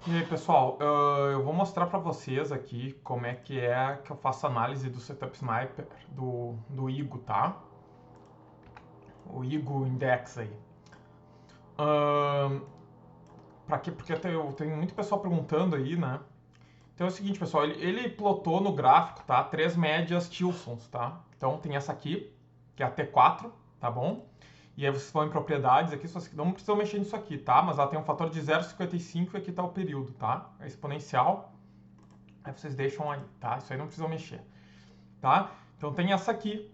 E aí, pessoal, eu vou mostrar para vocês aqui como é que eu faço análise do Setup Sniper do IGO, tá? O IGO Index aí. Para quê? Porque eu tenho muito pessoal perguntando aí, né? Então é o seguinte, pessoal, ele plotou no gráfico, tá? Três médias Tilsons, tá? Então tem essa aqui, que é a T4, tá bom? E aí vocês vão em propriedades aqui, vocês não precisam mexer nisso aqui, tá? Mas ela tem um fator de 0,55 e aqui tá o período, tá? É exponencial. Aí vocês deixam aí, tá? Isso aí não precisam mexer, tá? Então tem essa aqui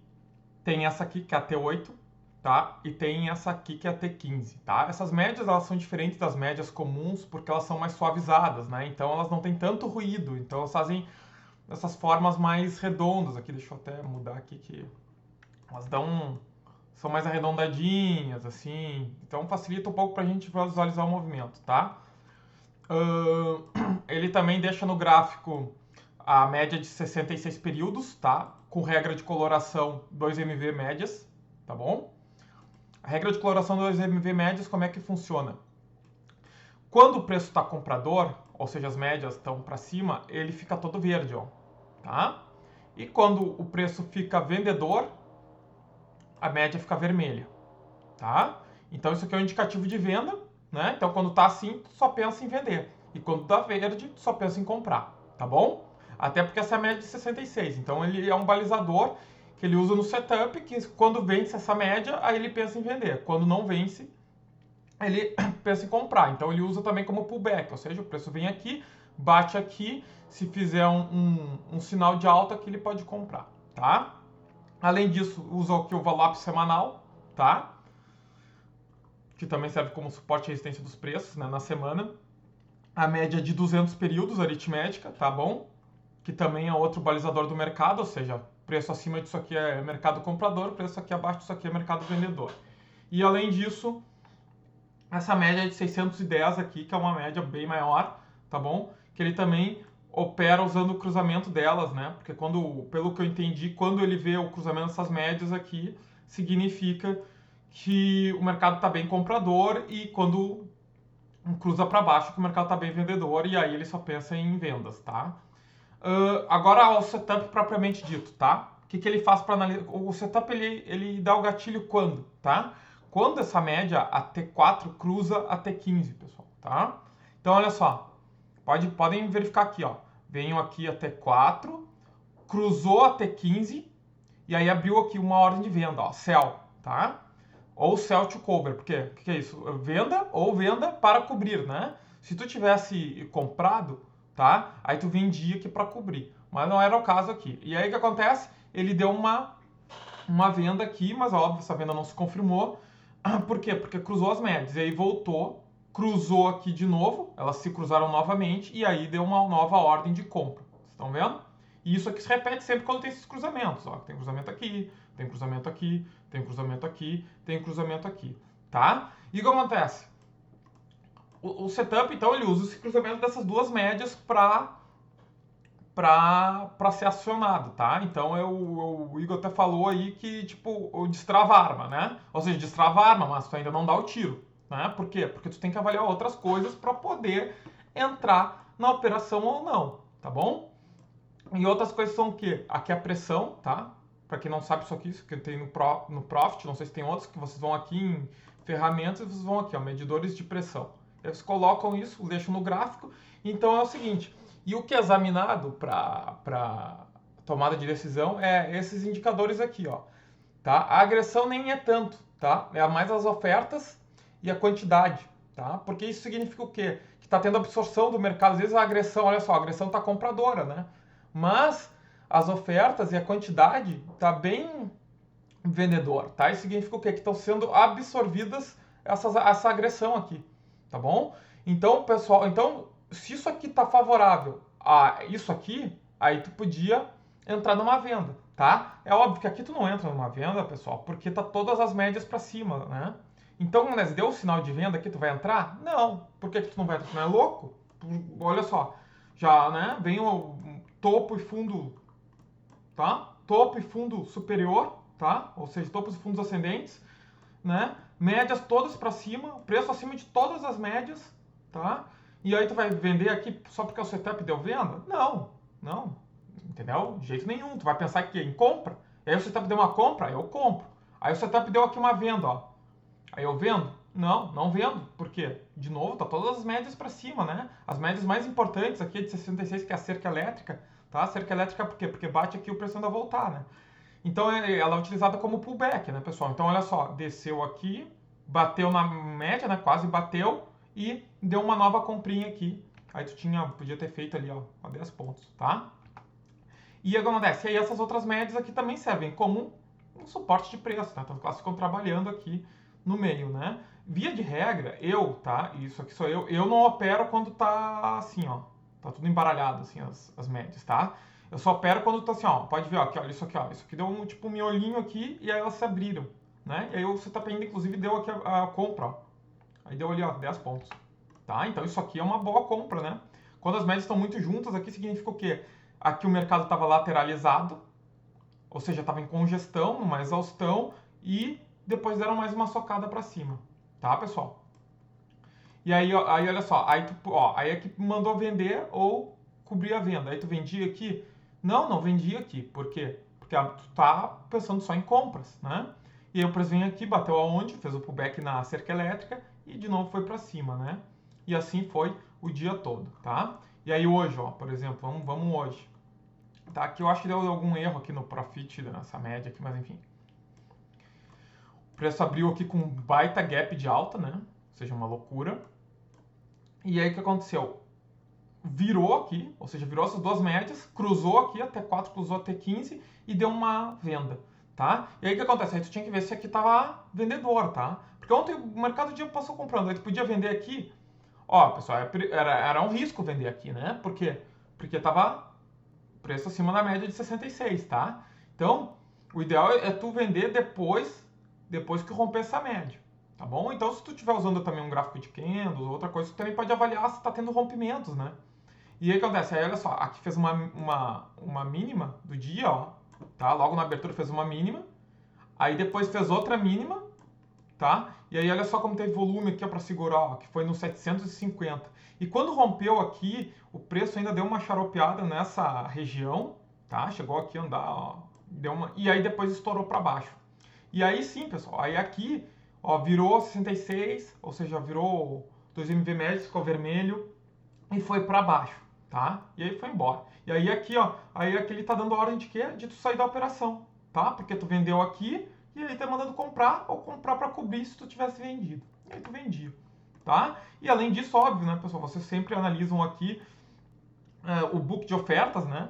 que é a T8, tá? E tem essa aqui que é a T15, tá? Essas médias, elas são diferentes das médias comuns porque elas são mais suavizadas, né? Então elas não têm tanto ruído, então elas fazem essas formas mais redondas aqui. Deixa eu até mudar aqui que elas são mais arredondadinhas, assim. Então facilita um pouco pra gente visualizar o movimento, tá? Ele também deixa no gráfico a média de 66 períodos, tá? Com regra de coloração 2MV médias, tá bom? A regra de coloração 2MV médias, como é que funciona? Quando o preço está comprador, ou seja, as médias estão para cima, ele fica todo verde, ó, tá? E quando o preço fica vendedor, a média fica vermelha, tá? Então isso aqui é um indicativo de venda, né? Então quando tá assim, tu só pensa em vender. E quando tá verde, tu só pensa em comprar, tá bom? Até porque essa é a média de 66. Então ele é um balizador que ele usa no setup, que quando vence essa média, aí ele pensa em vender. Quando não vence, ele pensa em comprar. Então ele usa também como pullback, ou seja, o preço vem aqui, bate aqui, se fizer um sinal de alta aqui, ele pode comprar, tá? Além disso, usa aqui o VWAP semanal, tá? Que também serve como suporte e resistência dos preços, né, na semana. A média de 200 períodos aritmética, tá bom? Que também é outro balizador do mercado, ou seja, preço acima disso aqui é mercado comprador, preço aqui abaixo disso aqui é mercado vendedor. E além disso, essa média de 610 aqui, que é uma média bem maior, tá bom? Que ele também opera usando o cruzamento delas, né? Porque pelo que eu entendi, quando ele vê o cruzamento dessas médias aqui, significa que o mercado está bem comprador, e quando cruza para baixo que o mercado está bem vendedor, e aí ele só pensa em vendas, tá? Agora o setup propriamente dito, tá? O que ele faz para analisar? O setup ele dá o gatilho quando, tá? Quando essa média, a T4, cruza a T15, pessoal, tá? Então olha só, podem verificar aqui, ó. Venho aqui a T4, cruzou a T15 e aí abriu aqui uma ordem de venda, ó, sell, tá? Ou sell to cover, porque o que é isso? Venda ou venda para cobrir, né? Se tu tivesse comprado, tá? Aí tu vendia aqui para cobrir, mas não era o caso aqui. E aí o que acontece? Ele deu uma venda aqui, mas óbvio, essa venda não se confirmou. Por quê? Porque cruzou as médias, e aí voltou, cruzou aqui de novo, elas se cruzaram novamente, e aí deu uma nova ordem de compra. Vocês estão vendo? E isso aqui se repete sempre quando tem esses cruzamentos. Ó. Tem cruzamento aqui, tem cruzamento aqui, tem cruzamento aqui, tem cruzamento aqui, tá? E o que acontece? O setup, então, ele usa esse cruzamento dessas duas médias para ser acionado, tá? Então o Igor até falou aí que, tipo, o destrava arma, né? Ou seja, destrava arma, mas tu ainda não dá o tiro, né? Por quê? Porque tu tem que avaliar outras coisas para poder entrar na operação ou não, tá bom? E outras coisas são o quê? Aqui é a pressão, tá? Para quem não sabe isso que tem no Profit, não sei se tem outros, que vocês vão aqui em ferramentas e vocês vão aqui, ó, medidores de pressão. Eles colocam isso, deixam no gráfico. Então é o seguinte, e o que é examinado para tomada de decisão é esses indicadores aqui, ó. Tá? A agressão nem é tanto, tá? É mais as ofertas e a quantidade, tá? Porque isso significa o quê? Que está tendo absorção do mercado. Às vezes a agressão, olha só, a agressão está compradora, né? Mas as ofertas e a quantidade tá bem vendedor, tá? Isso significa o quê? Que estão sendo absorvidas essa agressão aqui, tá bom? Então, pessoal, se isso aqui tá favorável a isso aqui, aí tu podia entrar numa venda, tá? É óbvio que aqui tu não entra numa venda, pessoal, porque tá todas as médias para cima, né? Então, né, deu o sinal de venda aqui, tu vai entrar? Não. Por que tu não vai entrar? Tu não é louco? Olha só, já, né, vem o topo e fundo, tá? Topo e fundo superior, tá? Ou seja, topos e fundos ascendentes, né? Médias todas para cima, preço acima de todas as médias, tá? E aí tu vai vender aqui só porque o setup deu venda? Não, não. Entendeu? De jeito nenhum. Tu vai pensar que em compra. E aí o setup deu uma compra, eu compro. Aí o setup deu aqui uma venda, ó. Aí eu vendo? Não, não vendo. Por quê? De novo, tá todas as médias para cima, né? As médias mais importantes aqui é de 66, que é a cerca elétrica, tá? A cerca elétrica por quê? Porque bate aqui o preço ainda voltar, né? Então ela é utilizada como pullback, né, pessoal? Então olha só, desceu aqui, bateu na média, né? Quase bateu e deu uma nova comprinha aqui. Aí tu podia ter feito ali, ó, a 10 pontos, tá? E acontece, e aí essas outras médias aqui também servem como um suporte de preço, né? Então elas ficam trabalhando aqui no meio, né? Via de regra, tá? Isso aqui sou eu não opero quando tá assim, ó. Tá tudo embaralhado, assim, as médias, tá? Eu só opero quando tá assim, ó. Pode ver, ó, aqui, olha isso aqui, ó. Isso aqui deu um tipo um miolinho aqui e aí elas se abriram, né? E aí o setup ainda, inclusive, deu aqui a compra, ó. Aí deu ali, ó, 10 pontos, tá? Então isso aqui é uma boa compra, né? Quando as médias estão muito juntas aqui, significa o quê? Aqui o mercado estava lateralizado, ou seja, estava em congestão, numa exaustão, e depois deram mais uma socada para cima, tá, pessoal? E aí olha só, aí aqui mandou vender ou cobrir a venda. Aí tu vendia aqui? Não vendia aqui. Por quê? Porque tu tá pensando só em compras, né? E aí o preço vem aqui, bateu aonde? Fez o pullback na cerca elétrica e de novo foi para cima, né? E assim foi o dia todo, tá? E aí hoje, ó, por exemplo, vamos hoje. Tá, aqui eu acho que deu algum erro aqui no profit nessa média aqui, mas enfim. O preço abriu aqui com um baita gap de alta, né? Ou seja, uma loucura. E aí o que aconteceu? Virou aqui, ou seja, virou essas duas médias, cruzou aqui até 4, cruzou até 15 e deu uma venda, tá? E aí o que acontece? Aí tu tinha que ver se aqui tava vendedor, tá? Porque ontem o mercado dia passou comprando, aí tu podia vender aqui. Ó, pessoal, era um risco vender aqui, né? Por quê? Porque tava preço acima da média de 66, tá? Então, o ideal é tu vender depois que romper essa média, tá bom? Então, se tu estiver usando também um gráfico de candles ou outra coisa, tu também pode avaliar se está tendo rompimentos, né? E aí o que acontece? Aí olha só, aqui fez uma mínima do dia, ó, tá? Logo na abertura fez uma mínima, aí depois fez outra mínima, tá? E aí olha só como teve volume aqui para segurar, ó, que foi no 750. E quando rompeu aqui, o preço ainda deu uma xaropeada nessa região, tá? Chegou aqui a andar, ó, e aí depois estourou para baixo. E aí sim, pessoal, aí aqui, ó, virou 66, ou seja, virou 2MV médios, ficou vermelho e foi para baixo, tá? E aí foi embora. E aí aqui, ó, aí aqui ele tá dando a ordem de quê? De tu sair da operação, tá? Porque tu vendeu aqui e ele tá mandando comprar ou comprar para cobrir se tu tivesse vendido. E aí tu vendia, tá? E além disso, óbvio, né, pessoal, vocês sempre analisam aqui o book de ofertas, né?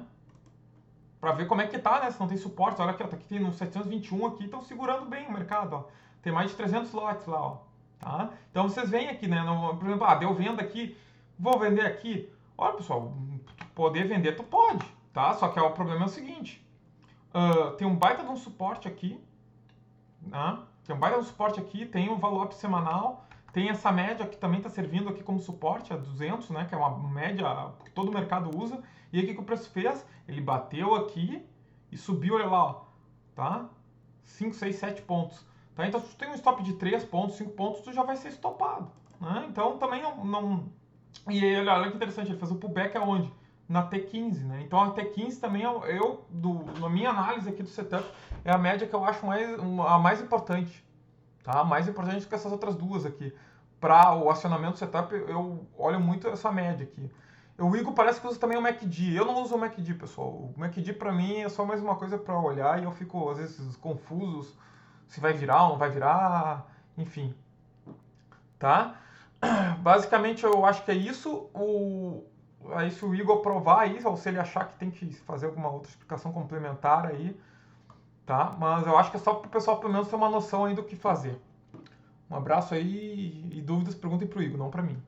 Para ver como é que tá, né? Se não tem suporte. Olha aqui, ó, tá aqui tem no 721 aqui, estão segurando bem o mercado, ó. Tem mais de 300 lotes lá, ó. Tá? Então vocês veem aqui, né? Por exemplo, deu venda aqui, vou vender aqui. Olha, pessoal, poder vender tu pode, tá? Só que o problema é o seguinte. Tem um baita de um suporte aqui, né? Tem um baita de um suporte aqui, tem um valor semanal, tem essa média que também está servindo aqui como suporte, a 200, né? Que é uma média que todo o mercado usa. E aí o que o preço fez? Ele bateu aqui e subiu, olha lá, ó, tá? 5, 6, 7 pontos. Tá? Então se tu tem um stop de 3 pontos, 5 pontos, tu já vai ser estopado, né? Então também não... E aí, olha que interessante, ele fez o pullback aonde? Na T15, né? Então a T15 também, na minha análise aqui do setup, é a média que eu acho a mais importante, tá? Mais importante do que essas outras duas aqui. Para o acionamento do setup, eu olho muito essa média aqui. O Igor parece que usa também o MACD. Eu não uso o MACD, pessoal. O MACD para mim é só mais uma coisa para olhar e eu fico às vezes confuso se vai virar ou não vai virar, enfim. Tá? Basicamente eu acho que é isso. Aí se o Igor provar isso, ou se ele achar que tem que fazer alguma outra explicação complementar aí, tá? Mas eu acho que é só para o pessoal pelo menos ter uma noção aí do que fazer. Um abraço aí e dúvidas perguntem pro Igor, não para mim.